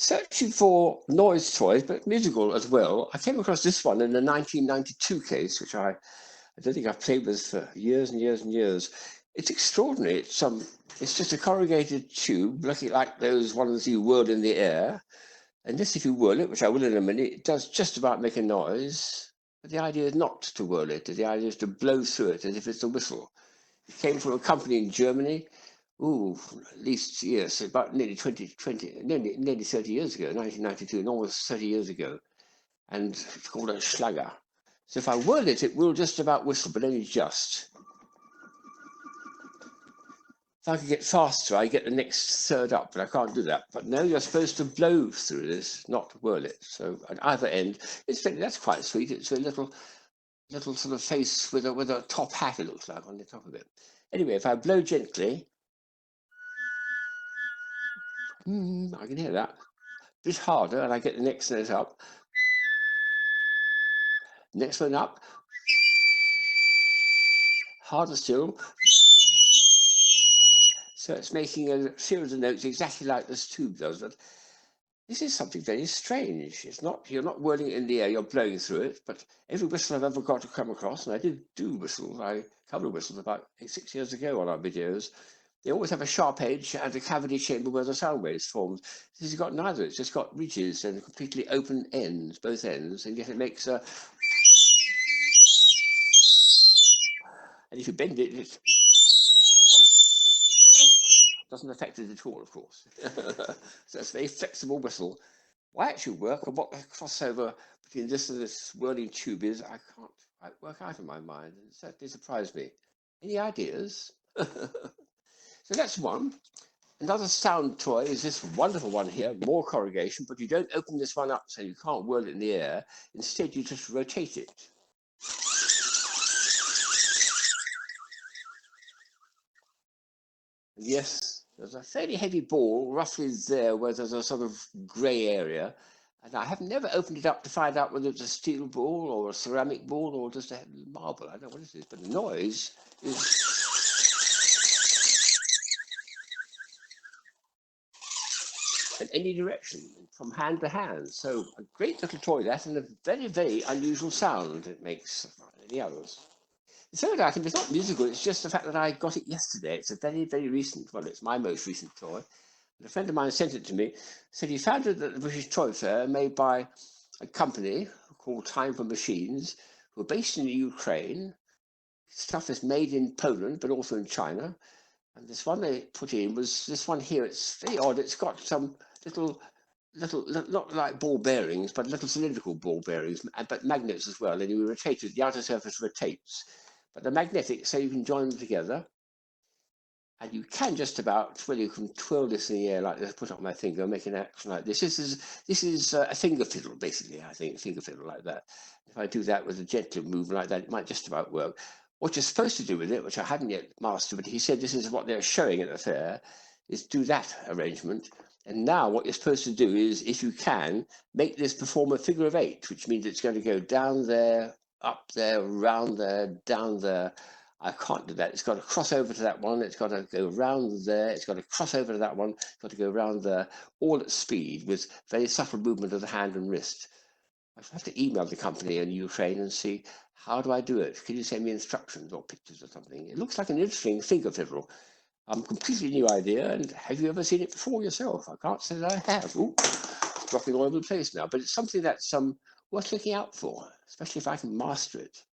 searching for noise toys, but musical as well, I came across this one in the 1992 case, which I don't think I've played with for years and years and years. It's extraordinary. It's just a corrugated tube, looking like those ones you whirl in the air. And this, if you whirl it, which I will in a minute, it does just about make a noise. But the idea is not to whirl it. The idea is to blow through it as if it's a whistle. It came from a company in Germany. Ooh, at least, yes, about nearly 30 years ago, 1992, and almost 30 years ago. And it's called a Schlager. So if I whirl it, it will just about whistle, but only just. If I could get faster, I get the next third up, but I can't do that. But no, you're supposed to blow through this, not whirl it. So at either end, that's quite sweet. It's a little sort of face with a top hat, it looks like, on the top of it. Anyway, if I blow gently, I can hear that. A bit harder, and I get the next note up. Next one up. Harder still. So it's making a series of notes exactly like this tube does. But this is something very strange. You're not whirling it in the air, you're blowing through it. But every whistle I've ever got to come across, and I did do whistles, I covered whistles about 6 years ago on our videos. They always have a sharp edge and a cavity chamber where the sound waves formed. This has got neither. It's just got ridges and completely open ends, both ends, and yet it makes a. And if you bend it, it doesn't affect it at all, of course. So it's a very flexible whistle. Why it should work, and what the crossover between this and this whirling tube is, I can't quite work out in my mind. It certainly surprised me. Any ideas? So that's one. Another sound toy is this wonderful one here, more corrugation, but you don't open this one up so you can't whirl it in the air. Instead, you just rotate it. And yes, there's a fairly heavy ball roughly there where there's a sort of grey area. And I have never opened it up to find out whether it's a steel ball or a ceramic ball or just a marble. I don't know what it is, but the noise is. In any direction, from hand to hand. So a great little toy that, and a very, very unusual sound it makes, any others. The third item is not musical, it's just the fact that I got it yesterday. It's a very, very recent, well, it's my most recent toy. And a friend of mine sent it to me, said he found it at the British Toy Fair, made by a company called Time for Machines, who are based in the Ukraine. Stuff is made in Poland, but also in China. And this one they put in was this one here. It's very odd. It's got some little, not like ball bearings, but little cylindrical ball bearings, but magnets as well. And you rotate it, the outer surface rotates. But they're magnetic, so you can join them together. And you can just about, well, you can twirl this in the air like this, put up my finger, make an action like this. This is a finger fiddle, basically, I think, a finger fiddle like that. If I do that with a gentle movement like that, it might just about work. What you're supposed to do with it, which I hadn't yet mastered, but he said this is what they're showing at the fair, is do that arrangement. And now what you're supposed to do is, if you can, make this perform a figure of 8, which means it's going to go down there, up there, round there, down there. I can't do that. It's got to cross over to that one. It's got to go round there. It's got to cross over to that one. It's got to go round there, all at speed with very subtle movement of the hand and wrist. I have to email the company in Ukraine and see, how do I do it? Can you send me instructions or pictures or something? It looks like an interesting finger fiddle. Completely new idea. And have you ever seen it before yourself? I can't say that I have. Ooh, it's dropping all over the place now. But it's something that's worth looking out for, especially if I can master it.